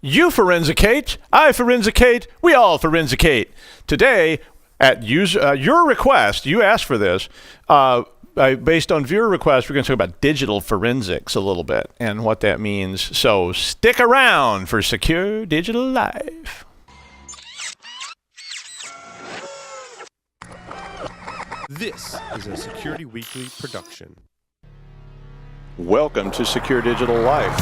You forensicate, I forensicate, we all forensicate. Today, at your request, you asked for this, based on viewer request, we're going to talk about digital forensics a little bit and what that means. So stick around for Secure Digital Life. This is a Security Weekly production. Welcome to Secure Digital Life.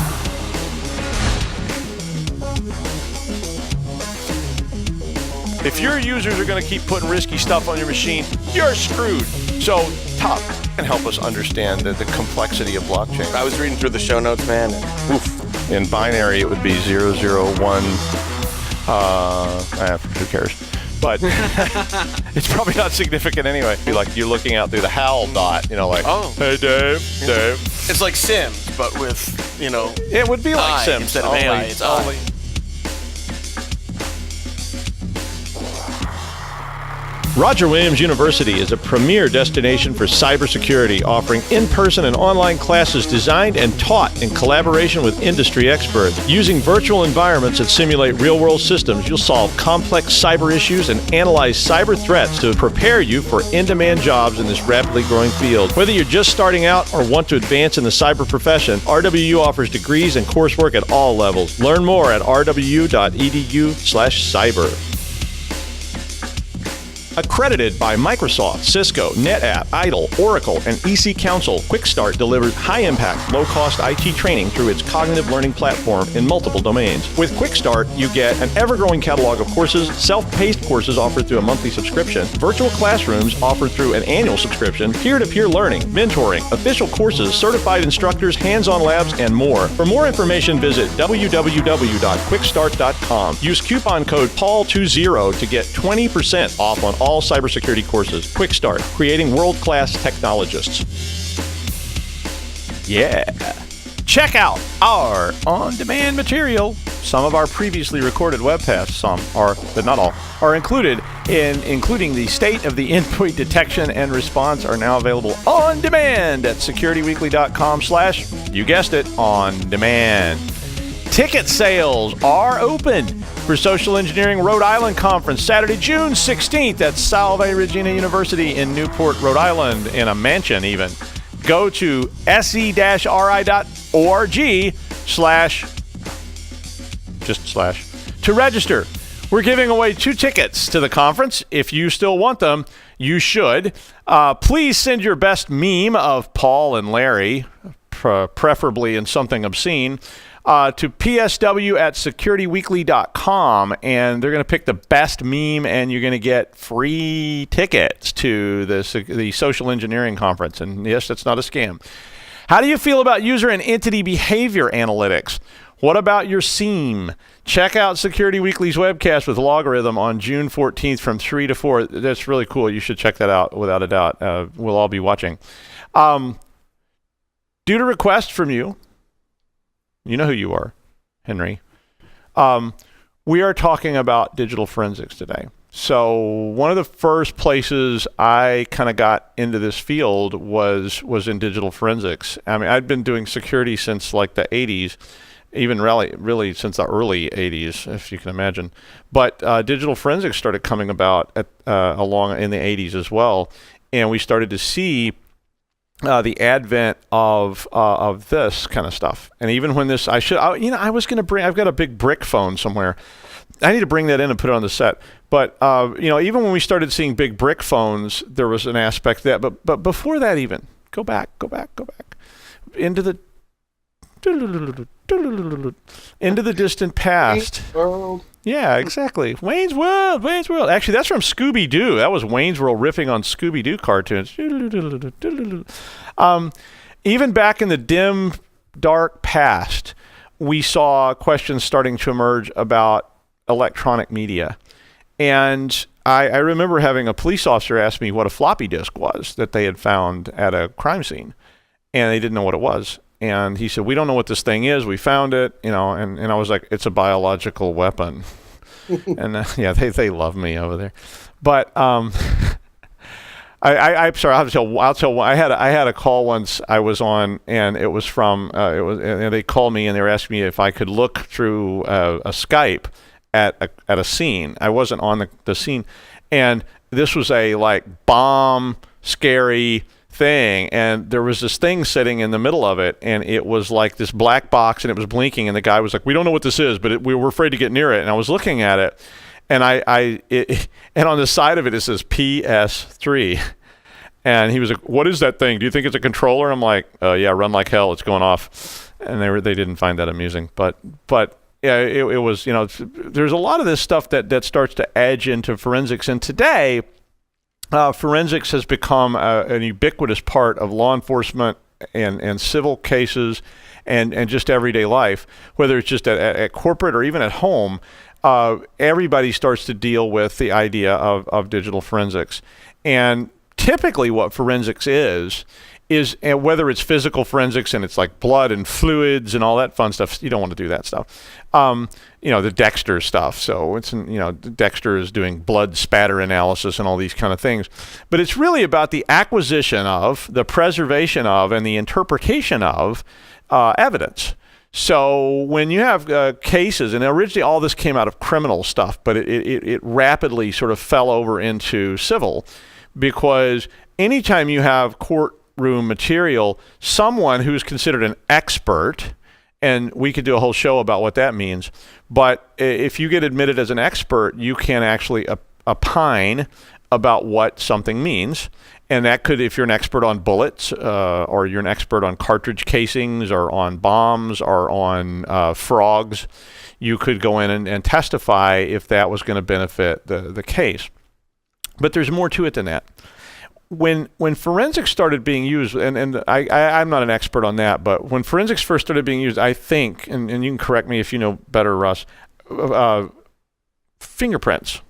If your users are going to keep putting risky stuff on your machine, you're screwed. So, Top can help us understand the complexity of blockchain. I was reading through the show notes, man. Oof. In binary, it would be 001. Who cares? But it's probably not significant anyway. It'd be like you're looking out through the HAL dot, like, hey, Dave. It's like Sims, but with, It would be like Sims. Instead of AI, it's only. Roger Williams University is a premier destination for cybersecurity, offering in-person and online classes designed and taught in collaboration with industry experts. Using virtual environments that simulate real-world systems, you'll solve complex cyber issues and analyze cyber threats to prepare you for in-demand jobs in this rapidly growing field. Whether you're just starting out or want to advance in the cyber profession, RWU offers degrees and coursework at all levels. Learn more at rwu.edu/cyber. Accredited by Microsoft, Cisco, NetApp, IDLE, Oracle, and EC Council, QuickStart delivers high-impact, low-cost IT training through its cognitive learning platform in multiple domains. With QuickStart, you get an ever-growing catalog of courses, self-paced courses offered through a monthly subscription, virtual classrooms offered through an annual subscription, peer-to-peer learning, mentoring, official courses, certified instructors, hands-on labs, and more. For more information, visit www.quickstart.com. Use coupon code PAUL20 to get 20% off on all cybersecurity courses. Quick Start, creating world-class technologists. Yeah. Check out our on-demand material. Some of our previously recorded webcasts, but not all, are including the state of the endpoint detection and response are now available on demand at securityweekly.com/ you guessed it, on demand. Ticket sales are open for Social Engineering Rhode Island Conference, Saturday, June 16th at Salve Regina University in Newport, Rhode Island, in a mansion even. Go to se-ri.org/ to register. We're giving away 2 tickets to the conference. If you still want them, you should. Please send your best meme of Paul and Larry, preferably in something obscene, to psw@securityweekly.com, and they're going to pick the best meme, and you're going to get free tickets to the Social Engineering Conference. And yes, that's not a scam. How do you feel about user and entity behavior analytics? What about your SIEM? Check out Security Weekly's webcast with Logarithm on June 14th from 3 to 4. That's really cool. You should check that out without a doubt. We'll all be watching. Due to request from you, you know who you are, Henry. We are talking about digital forensics today. So one of the first places I kind of got into this field was in digital forensics. I mean, I'd been doing security since like the 80s, even really since the early 80s, if you can imagine. But digital forensics started coming about along in the 80s as well, and we started to see the advent of this kind of stuff. And even when this, I've got a big brick phone somewhere. I need to bring that in and put it on the set. But, even when we started seeing big brick phones, there was an aspect that, but before that even, go back, into the distant past. Yeah, exactly. Wayne's World. Actually, that's from Scooby-Doo. That was Wayne's World riffing on Scooby-Doo cartoons. Even back in the dim, dark past, we saw questions starting to emerge about electronic media. And I remember having a police officer ask me what a floppy disk was that they had found at a crime scene. And they didn't know what it was. And he said, we don't know what this thing is. We found it, and I was like, it's a biological weapon. And they love me over there. But I'm sorry. I'll tell. I had a call once I was on, and it was from and they called me and they were asking me if I could look through a Skype at a scene. I wasn't on the scene, and this was a like bomb scary thing, and there was this thing sitting in the middle of it, and it was like this black box, and it was blinking, and the guy was like, "We don't know what this is, but we were afraid to get near it." And I was looking at it. And and on the side of it says PS3, and he was like, "What is that thing? Do you think it's a controller?" I'm like, "Yeah, run like hell. It's going off." And they didn't find that amusing, but yeah, it was, you know, there's a lot of this stuff that starts to edge into forensics, and today, forensics has become an ubiquitous part of law enforcement and civil cases and just everyday life, whether it's just at corporate or even at home. Everybody starts to deal with the idea of digital forensics. And typically what forensics is whether it's physical forensics and it's like blood and fluids and all that fun stuff, you don't want to do that stuff. The Dexter stuff. So it's, Dexter is doing blood spatter analysis and all these kind of things. But it's really about the acquisition of, the preservation of, and the interpretation of evidence. So when you have cases, and originally all this came out of criminal stuff, but it rapidly sort of fell over into civil, because anytime you have courtroom material, someone who's considered an expert, and we could do a whole show about what that means, but if you get admitted as an expert, you can actually opine about what something means. And that could, if you're an expert on bullets, or you're an expert on cartridge casings, or on bombs, or on frogs, you could go in and testify if that was going to benefit the case. But there's more to it than that. When forensics started being used, and I'm not an expert on that, but when forensics first started being used, I think, and you can correct me if you know better, Russ, fingerprints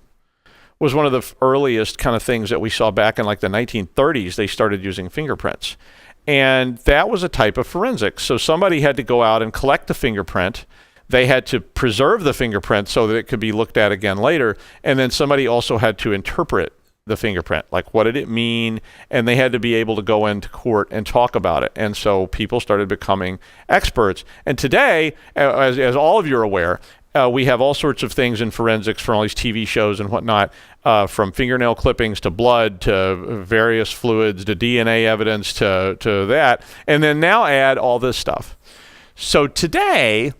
was one of the earliest kind of things that we saw back in like the 1930s. They started using fingerprints. And that was a type of forensics. So somebody had to go out and collect the fingerprint. They had to preserve the fingerprint so that it could be looked at again later. And then somebody also had to interpret the fingerprint. Like, what did it mean? And they had to be able to go into court and talk about it. And so people started becoming experts. And today, as all of you are aware, we have all sorts of things in forensics from all these TV shows and whatnot, from fingernail clippings to blood to various fluids to DNA evidence to that, and then now add all this stuff. So today,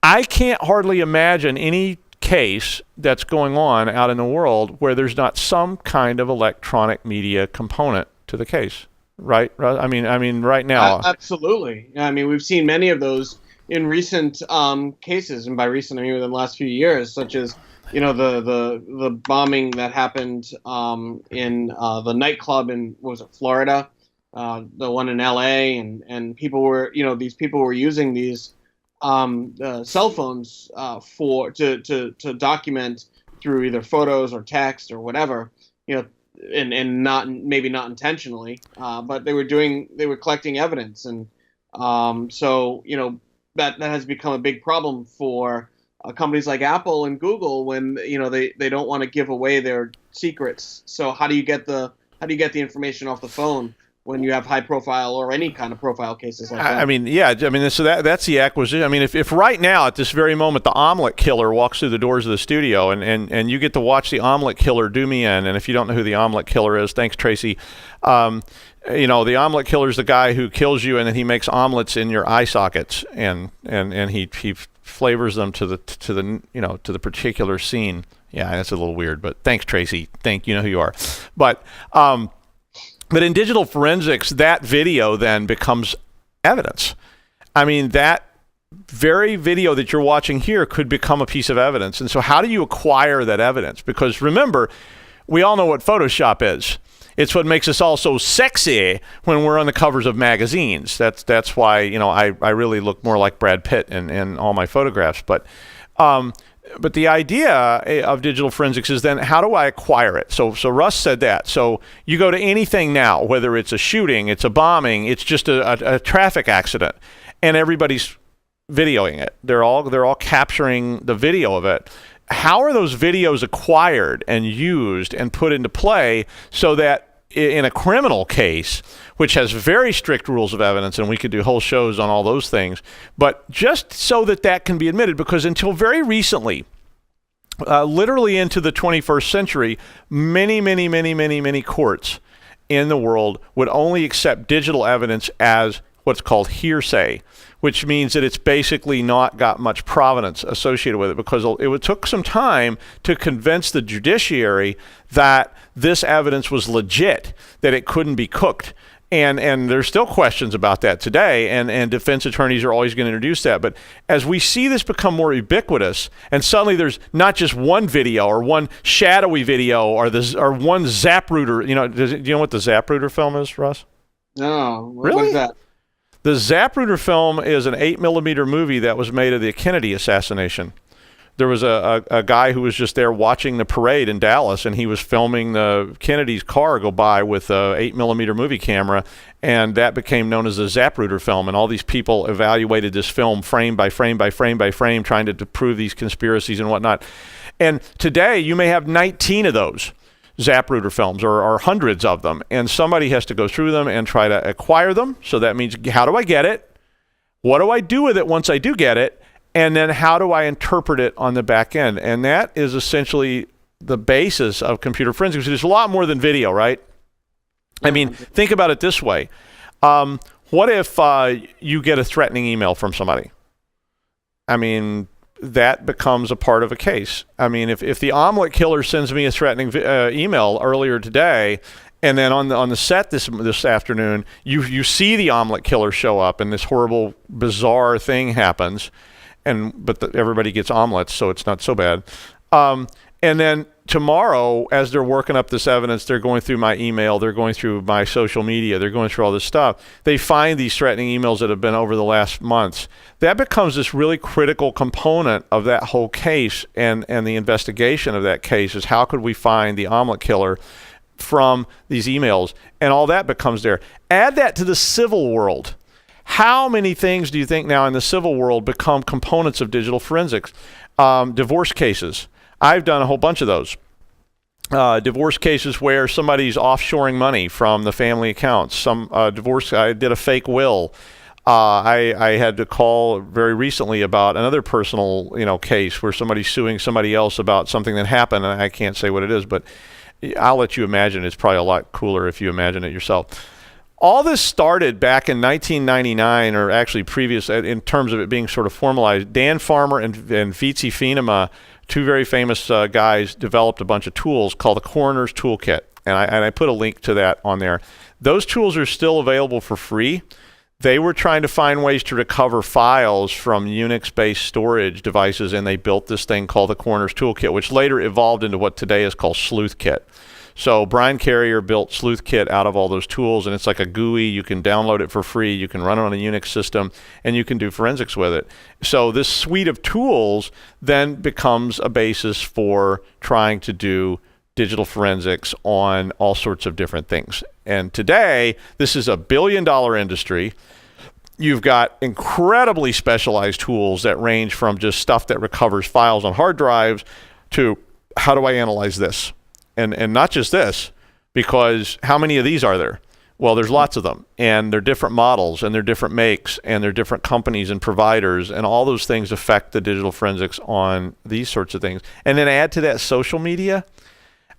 I can't hardly imagine any case that's going on out in the world where there's not some kind of electronic media component to the case, right? I mean, right now. Absolutely. I mean, we've seen many of those in recent cases, and by recent I mean within the last few years, such as the bombing that happened in the nightclub in, what was it, Florida, the one in LA, and people were, these people were using these cell phones to document through either photos or text or whatever, and not, maybe not intentionally, but they were collecting evidence, and so that has become a big problem for companies like Apple and Google when they don't want to give away their secrets. So how do you get the information off the phone when you have high profile or any kind of profile cases like that? So that's the acquisition. I mean, if right now at this very moment the omelet killer walks through the doors of the studio and you get to watch the omelet killer do me in, and if you don't know who the omelet killer is, thanks Tracy. The omelet killer is the guy who kills you and then he makes omelets in your eye sockets and he flavors them to the particular scene. Yeah, that's a little weird, but thanks Tracy. You know who you are. But in digital forensics, that video then becomes evidence. I mean, that very video that you're watching here could become a piece of evidence. And so how do you acquire that evidence? Because remember, we all know what Photoshop is. It's what makes us all so sexy when we're on the covers of magazines. That's why I really look more like Brad Pitt in all my photographs. But the idea of digital forensics is then how do I acquire it? So Russ said that. So you go to anything now, whether it's a shooting, it's a bombing, it's just a traffic accident, and everybody's videoing it. They're all capturing the video of it. How are those videos acquired and used and put into play so that in a criminal case, which has very strict rules of evidence, and we could do whole shows on all those things, but just so that can be admitted, because until very recently, literally into the 21st century, many courts in the world would only accept digital evidence as what's called hearsay, which means that it's basically not got much provenance associated with it, because it took some time to convince the judiciary that this evidence was legit, that it couldn't be cooked. And there's still questions about that today, and defense attorneys are always going to introduce that. But as we see this become more ubiquitous, and suddenly there's not just one video or one shadowy video or one Zapruder, do you know what the Zapruder film is, Russ? No. Really? What is that? The Zapruder film is an 8mm movie that was made of the Kennedy assassination. There was a guy who was just there watching the parade in Dallas, and he was filming the Kennedy's car go by with a 8mm movie camera, and that became known as the Zapruder film. And all these people evaluated this film frame by frame by frame by frame, trying to prove these conspiracies and whatnot. And today, you may have 19 of those Zapruder films, or hundreds of them, and somebody has to go through them and try to acquire them. So that means, how do I get it? What do I do with it once I do get it? And then how do I interpret it on the back end? And that is essentially the basis of computer forensics. There's a lot more than video, right? I mean, think about it this way. What if you get a threatening email from somebody? I mean, that becomes a part of a case. I mean, if the omelet killer sends me a threatening email earlier today, and then on the set this afternoon, you see the omelet killer show up, and this horrible, bizarre thing happens, but everybody gets omelets, so it's not so bad. And then tomorrow, as they're working up this evidence, they're going through my email, they're going through my social media, they're going through all this stuff. They find these threatening emails that have been over the last months. That becomes this really critical component of that whole case, and the investigation of that case is, how could we find the omelet killer from these emails? And all that becomes there. Add that to the civil world. How many things do you think now in the civil world become components of digital forensics? Divorce cases. I've done a whole bunch of those. Divorce cases where somebody's offshoring money from the family accounts. Some divorce, I did a fake will. I had to call very recently about another personal, case where somebody's suing somebody else about something that happened, and I can't say what it is, but I'll let you imagine. It's probably a lot cooler if you imagine it yourself. All this started back in 1999, or actually previous, in terms of it being sort of formalized. Dan Farmer and Vici Fienema, two very famous guys, developed a bunch of tools called the Coroner's Toolkit, and I put a link to that on there. Those tools are still available for free. They were trying to find ways to recover files from Unix-based storage devices, and they built this thing called the Coroner's Toolkit, which later evolved into what today is called Sleuth Kit. So Brian Carrier built Sleuth Kit out of all those tools, and it's like a GUI. You can download it for free. You can run it on a Unix system, and you can do forensics with it. So this suite of tools then becomes a basis for trying to do digital forensics on all sorts of different things. And today, this is a billion-dollar industry. You've got incredibly specialized tools that range from just stuff that recovers files on hard drives to, how do I analyze this? And not just this, because how many of these are there? Well, there's lots of them, and they're different models, and they're different makes, and they're different companies and providers, and all those things affect the digital forensics on these sorts of things. And then add to that social media.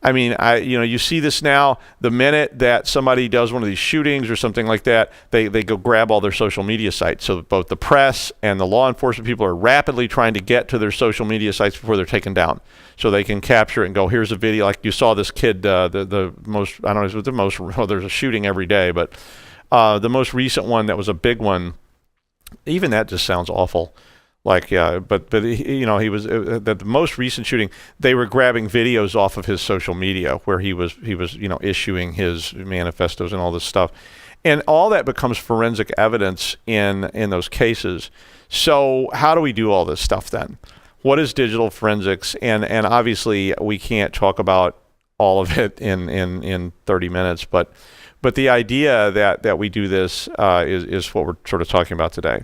I mean, you see this now. The minute that somebody does one of these shootings or something like that, they go grab all their social media sites. So both the press and the law enforcement people are rapidly trying to get to their social media sites before they're taken down, so they can capture it and go, here's a video. Like you saw this kid, the most, I don't know, the most, well, there's a shooting every day, but the most recent one that was a big one, even that just sounds awful. Like, yeah, but he was the most recent shooting. They were grabbing videos off of his social media where he was issuing his manifestos and all this stuff, and all that becomes forensic evidence in those cases. So how do we do all this stuff then? What is digital forensics? And obviously we can't talk about all of it in 30 minutes, but the idea that we do this is what we're sort of talking about today.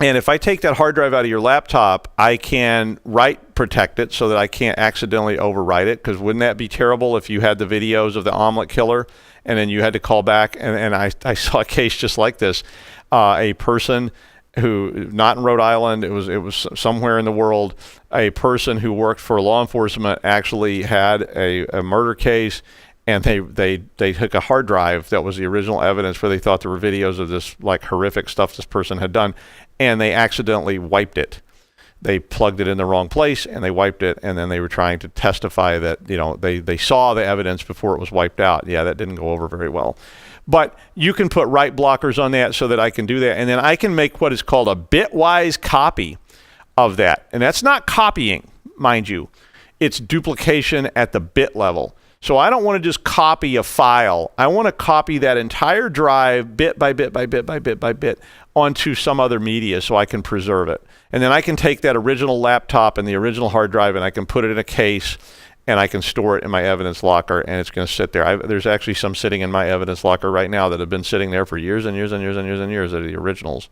And if I take that hard drive out of your laptop, I can write protect it so that I can't accidentally overwrite it, because wouldn't that be terrible if you had the videos of the omelet killer and then you had to call back? And I saw a case just like this. A person who, not in Rhode Island, it was somewhere in the world, a person who worked for law enforcement actually had a murder case, and they took a hard drive that was the original evidence where they thought there were videos of this like horrific stuff this person had done, and they accidentally wiped it. They plugged it in the wrong place and they wiped it, and then they were trying to testify that, you know, they saw the evidence before it was wiped out. Yeah, that didn't go over very well. But you can put write blockers on that so that I can do that, and then I can make what is called a bitwise copy of that. And that's not copying, mind you. It's duplication at the bit level. So I don't want to just copy a file. I want to copy that entire drive bit by bit by bit by bit by bit onto some other media so I can preserve it. And then I can take that original laptop and the original hard drive and I can put it in a case and I can store it in my evidence locker, and it's going to sit there. There's actually some sitting in my evidence locker right now that have been sitting there for years and years and years and years and years. That are the originals.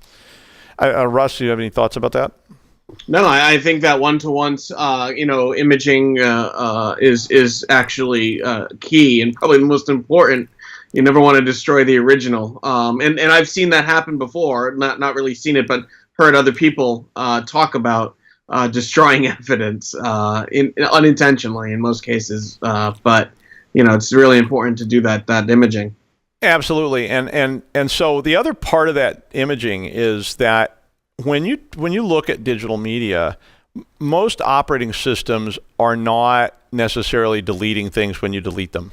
Russ, do you have any thoughts about that? No, I think that one-to-one, imaging is actually key and probably the most important. You never want to destroy the original. And I've seen that happen before. Not really seen it, but heard other people talk about destroying evidence unintentionally in most cases. But it's really important to do that imaging. Absolutely, and so the other part of that imaging is that when you look at digital media, most operating systems are not necessarily deleting things when you delete them.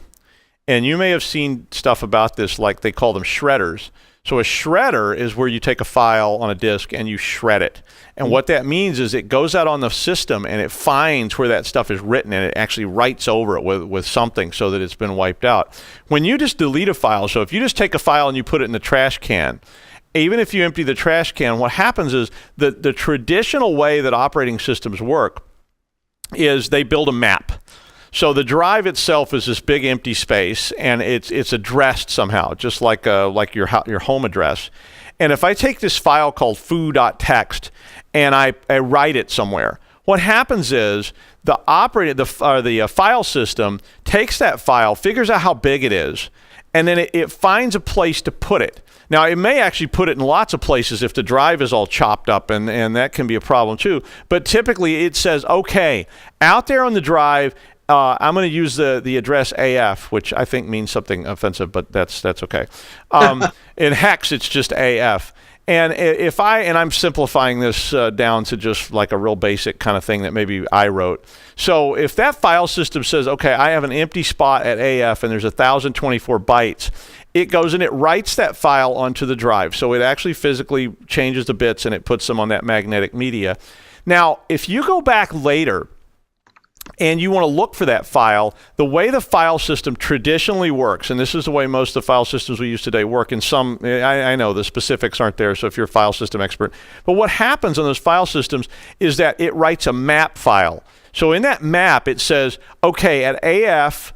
And you may have seen stuff about this, like they call them shredders. So a shredder is where you take a file on a disk and you shred it. And what that means is it goes out on the system and it finds where that stuff is written, and it actually writes over it with something so that it's been wiped out. When you just delete a file, so if you just take a file and you put it in the trash can, even if you empty the trash can, what happens is the traditional way that operating systems work is they build a map. So the drive itself is this big empty space, and it's addressed somehow, just like your home address. And if I take this file called foo.txt and I write it somewhere, what happens is the file system takes that file, figures out how big it is, and then it finds a place to put it. Now, it may actually put it in lots of places if the drive is all chopped up, and that can be a problem too. But typically it says, okay, out there on the drive, I'm going to use the address AF, which I think means something offensive, but that's okay. In hex, it's just AF. And I'm simplifying this down to just like a real basic kind of thing that maybe I wrote. So if that file system says, okay, I have an empty spot at AF and there's 1,024 bytes, it goes and it writes that file onto the drive. So it actually physically changes the bits and it puts them on that magnetic media. Now, if you go back later and you want to look for that file, the way the file system traditionally works, and this is the way most of the file systems we use today work, in some, I know the specifics aren't there, so if you're a file system expert, but what happens on those file systems is that it writes a map file. So in that map, it says, okay, at AF,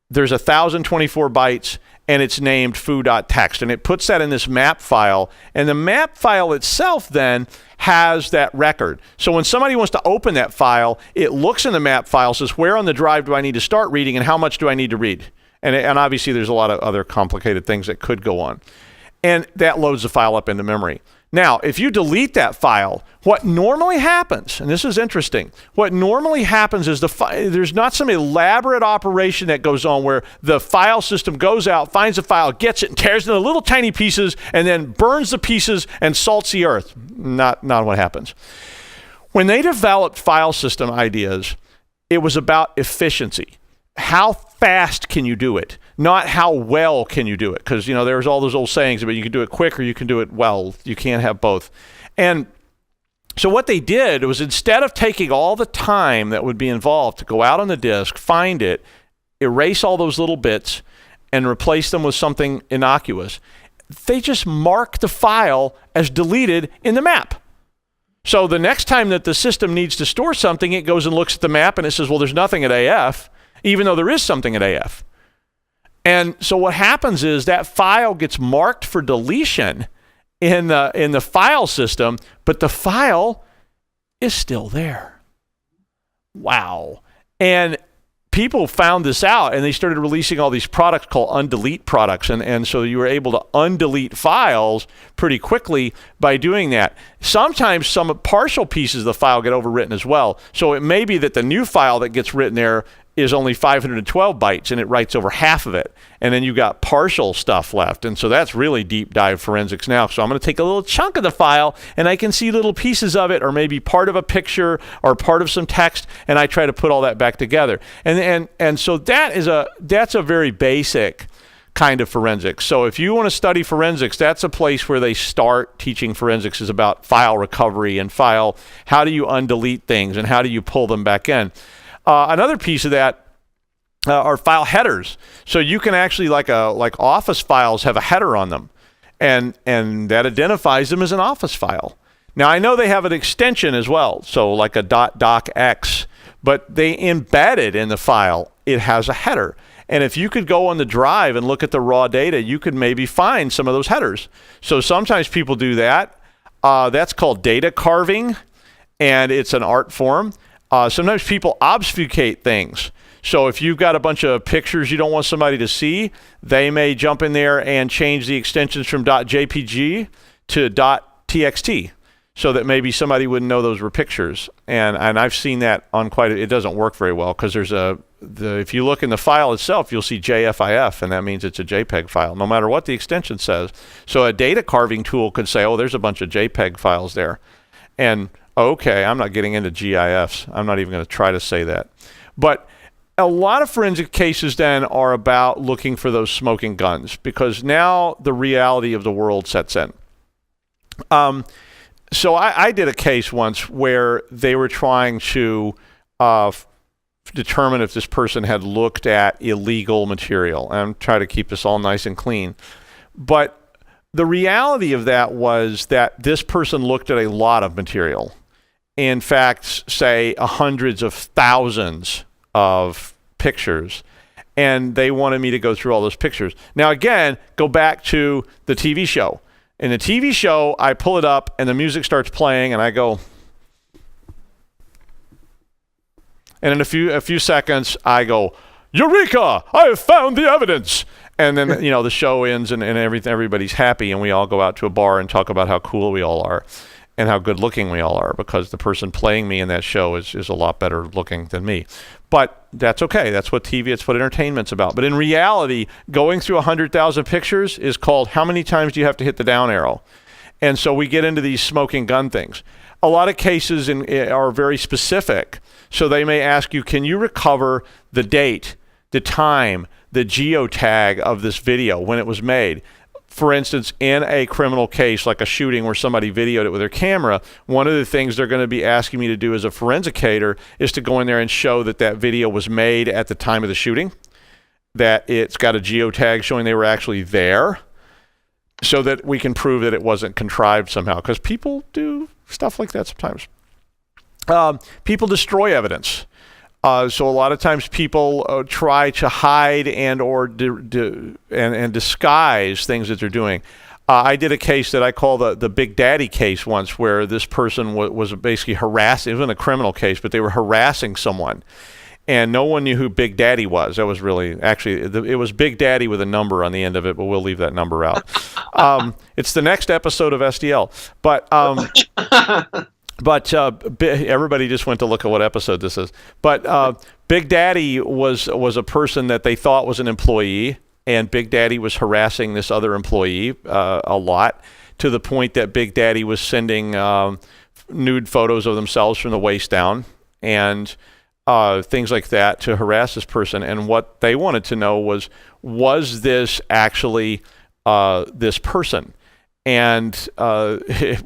there's 1,024 bytes, and it's named foo.txt, and it puts that in this map file, and the map file itself then has that record. So when somebody wants to open that file, it looks in the map file, says, where on the drive do I need to start reading, and how much do I need to read? And obviously there's a lot of other complicated things that could go on. And that loads the file up into memory. Now, if you delete that file, what normally happens, and this is interesting, what normally happens is there's not some elaborate operation that goes on where the file system goes out, finds the file, gets it, and tears it into little tiny pieces, and then burns the pieces and salts the earth. Not what happens. When they developed file system ideas, it was about efficiency. How fast can you do it? Not how well can you do it? Because, there's all those old sayings about you can do it quick or you can do it well. You can't have both. And so what they did was, instead of taking all the time that would be involved to go out on the disk, find it, erase all those little bits, and replace them with something innocuous, they just mark the file as deleted in the map. So the next time that the system needs to store something, it goes and looks at the map and it says, well, there's nothing at AF, even though there is something at AF. And so what happens is that file gets marked for deletion, in the file system, but the file is still there. Wow. And people found this out, and they started releasing all these products called undelete products. And so you were able to undelete files pretty quickly by doing that. Sometimes some partial pieces of the file get overwritten as well. So it may be that the new file that gets written there is only 512 bytes, and it writes over half of it. And then you got partial stuff left. And so that's really deep dive forensics now. So I'm going to take a little chunk of the file, and I can see little pieces of it, or maybe part of a picture or part of some text, and I try to put all that back together. And so that's a very basic kind of forensics. So if you want to study forensics, that's a place where they start teaching forensics, is about file recovery and how do you undelete things and how do you pull them back in. Another piece of that are file headers. So you can actually, like Office files have a header on them, and that identifies them as an Office file. Now, I know they have an extension as well, so like a .docx, but they embedded in the file, it has a header. And if you could go on the drive and look at the raw data, you could maybe find some of those headers. So sometimes people do that. That's called data carving, and it's an art form. Sometimes people obfuscate things. So if you've got a bunch of pictures you don't want somebody to see, they may jump in there and change the extensions from .jpg to .txt, so that maybe somebody wouldn't know those were pictures. And I've seen that on it doesn't work very well, because if you look in the file itself, you'll see JFIF, and that means it's a JPEG file, no matter what the extension says. So a data carving tool could say, oh, there's a bunch of JPEG files there. And okay, I'm not getting into GIFs. I'm not even going to try to say that. But a lot of forensic cases then are about looking for those smoking guns, because now the reality of the world sets in. So I did a case once where they were trying to determine if this person had looked at illegal material. And I'm trying to keep this all nice and clean. But the reality of that was that this person looked at a lot of material. In fact, say hundreds of thousands of pictures, and they wanted me to go through all those pictures. Now, again, go back to the TV show. In the TV show, I pull it up, and the music starts playing, and I go, and in a few seconds, I go, Eureka! I have found the evidence! And then, the show ends, and everybody's happy, and we all go out to a bar and talk about how cool we all are and how good looking we all are, because the person playing me in that show is a lot better looking than me. But that's okay. That's what TV, it's what entertainment's about. But in reality, going through 100,000 pictures is called how many times do you have to hit the down arrow? And so we get into these smoking gun things. A lot of cases are very specific. So they may ask you, can you recover the date, the time, the geotag of this video when it was made? For instance, in a criminal case like a shooting where somebody videoed it with their camera, one of the things they're going to be asking me to do as a forensicator is to go in there and show that video was made at the time of the shooting, that it's got a geotag showing they were actually there, so that we can prove that it wasn't contrived somehow, because people do stuff like that sometimes. People destroy evidence. So a lot of times people try to hide and disguise things that they're doing. I did a case that I call the Big Daddy case once, where this person was basically harassing. It wasn't a criminal case, but they were harassing someone, and no one knew who Big Daddy was. That was it was Big Daddy with a number on the end of it, but we'll leave that number out. It's the next episode of SDL, but. But everybody just went to look at what episode this is. But Big Daddy was a person that they thought was an employee, and Big Daddy was harassing this other employee a lot, to the point that Big Daddy was sending nude photos of themselves from the waist down and things like that to harass this person. And what they wanted to know was this actually this person? And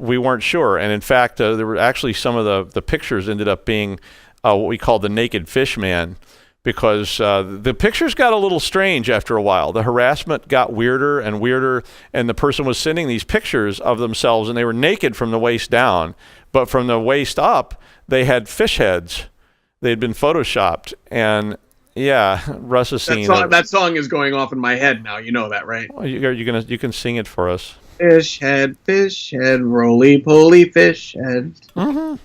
we weren't sure. And in fact, there were actually some of the pictures ended up being what we call the naked fish man, because the pictures got a little strange after a while. The harassment got weirder and weirder, and the person was sending these pictures of themselves, and they were naked from the waist down, but from the waist up, they had fish heads. They had been photoshopped, and yeah, Russ has seen that song is going off in my head now. You know that, right? Well, you can sing it for us. Fish head, roly-poly fish head. Mm-hmm.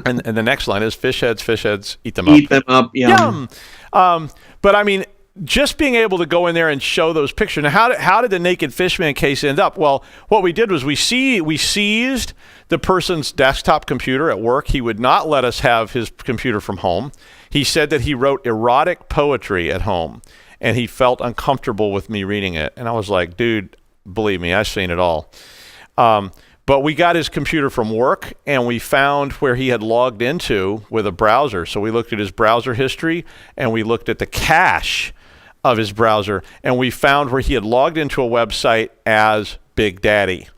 And the next line is fish heads, eat them Eat them up, yum. But I mean, just being able to go in there and show those pictures. Now, how did the Naked Fishman case end up? Well, what we did was we seized the person's desktop computer at work. He would not let us have his computer from home. He said that he wrote erotic poetry at home, and he felt uncomfortable with me reading it. And I was like, dude, believe me, I've seen it all. But we got his computer from work, and we found where he had logged into with a browser. So we looked at his browser history, and we looked at the cache of his browser, and we found where he had logged into a website as Big Daddy.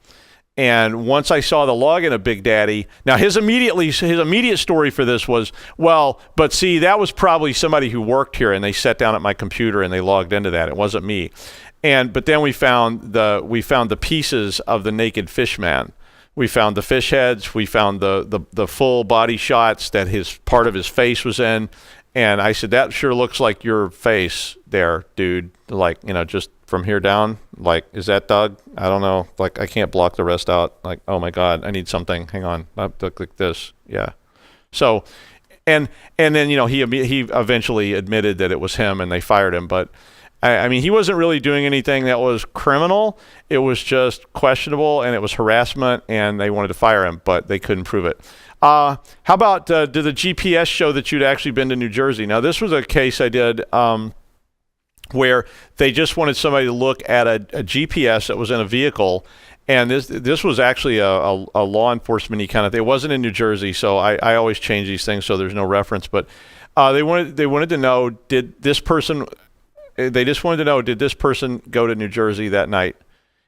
And once I saw the login of Big Daddy, now his immediate story for this was, well, but see, that was probably somebody who worked here, and they sat down at my computer and they logged into that. It wasn't me. But then we found the pieces of the Naked Fishman. We found the fish heads. We found the full body shots that his part of his face was in. And I said, that sure looks like your face there, dude. Like, just from here down. Like, is that Doug? I don't know. Like, I can't block the rest out. Like, oh my God, I need something. Hang on. I look like this. Yeah. So, and then, he eventually admitted that it was him and they fired him. But I mean, he wasn't really doing anything that was criminal. It was just questionable, and it was harassment, and they wanted to fire him, but they couldn't prove it. How about, did the GPS show that you'd actually been to New Jersey? Now, this was a case I did where they just wanted somebody to look at a GPS that was in a vehicle, and this was actually a law enforcement kind of. It wasn't in New Jersey, so I always change these things so there's no reference. But they wanted to know, did this person go to New Jersey that night?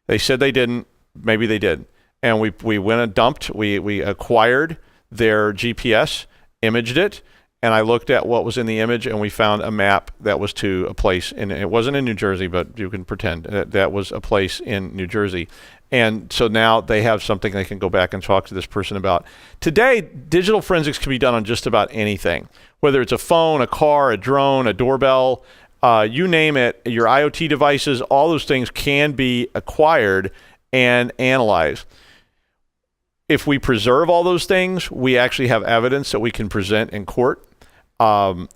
They said they didn't. Maybe they did. And we went and dumped. We acquired their GPS, imaged it, and I looked at what was in the image, and we found a map that was to a place, and it wasn't in New Jersey, but you can pretend that was a place in New Jersey. And so now they have something they can go back and talk to this person about. Today, digital forensics can be done on just about anything, whether it's a phone, a car, a drone, a doorbell, you name it, your IoT devices, all those things can be acquired and analyzed. If we preserve all those things, we actually have evidence that we can present in court.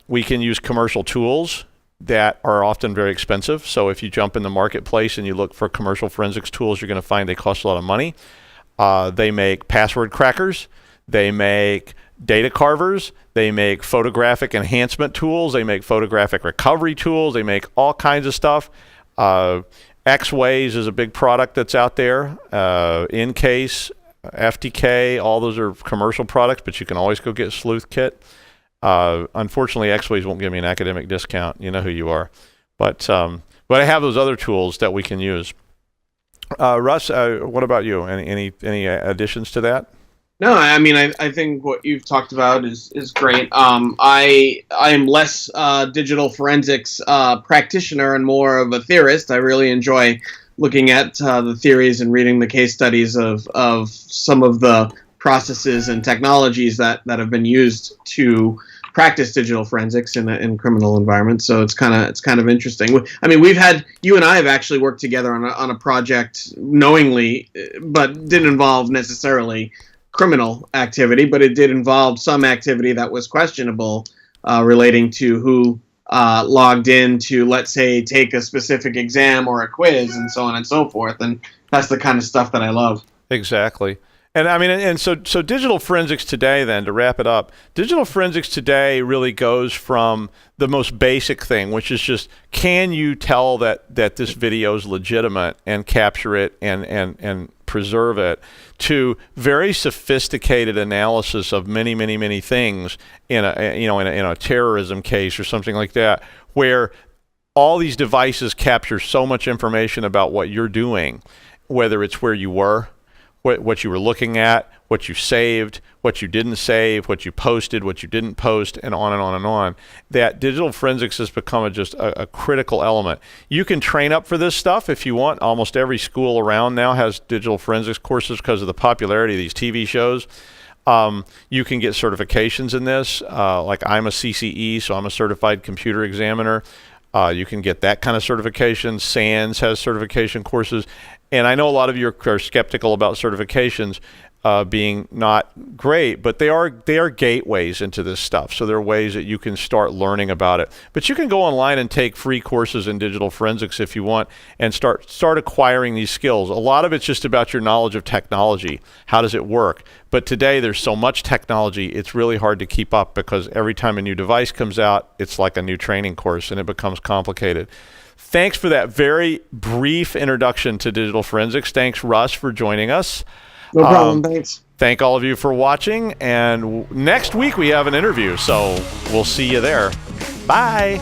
We can use commercial tools that are often very expensive. So if you jump in the marketplace and you look for commercial forensics tools, you're going to find they cost a lot of money. They make password crackers. They make data carvers. They make photographic enhancement tools. They make photographic recovery tools. They make all kinds of stuff. X-Ways is a big product that's out there. In-Case, FTK, all those are commercial products, but you can always go get Sleuth Kit. Unfortunately, X-Ways won't give me an academic discount. You know who you are. But I have those other tools that we can use. Russ, what about you? Any additions to that? No, I mean, I think what you've talked about is great. I am less digital forensics practitioner and more of a theorist. I really enjoy looking at the theories and reading the case studies of some of the processes and technologies that have been used to practice digital forensics in criminal environments. So it's kind of interesting. I mean, you and I have actually worked together on a project knowingly, but didn't involve necessarily criminal activity, but it did involve some activity that was questionable relating to who logged in to, let's say, take a specific exam or a quiz and so on and so forth. And that's the kind of stuff that I love. Exactly. And I mean, and so digital forensics today, then, to wrap it up, digital forensics today really goes from the most basic thing, which is just, can you tell that this video is legitimate and capture it and preserve it, to very sophisticated analysis of many things in a terrorism case or something like that, where all these devices capture so much information about what you're doing, whether it's where you were, what you were looking at, what you saved, what you didn't save, what you posted, what you didn't post, and on and on and on. That digital forensics has become just a critical element. You can train up for this stuff if you want. Almost every school around now has digital forensics courses because of the popularity of these TV shows. You can get certifications in this. Like, I'm a CCE, so I'm a certified computer examiner. You can get that kind of certification. SANS has certification courses. And I know a lot of you are skeptical about certifications being not great, but they are gateways into this stuff. So there are ways that you can start learning about it. But you can go online and take free courses in digital forensics if you want, and start acquiring these skills. A lot of it's just about your knowledge of technology. How does it work? But today there's so much technology, it's really hard to keep up, because every time a new device comes out, it's like a new training course, and it becomes complicated. Thanks for that very brief introduction to digital forensics. Thanks, Russ, for joining us. No problem. Thanks. Thank all of you for watching. And next week we have an interview, so we'll see you there. Bye.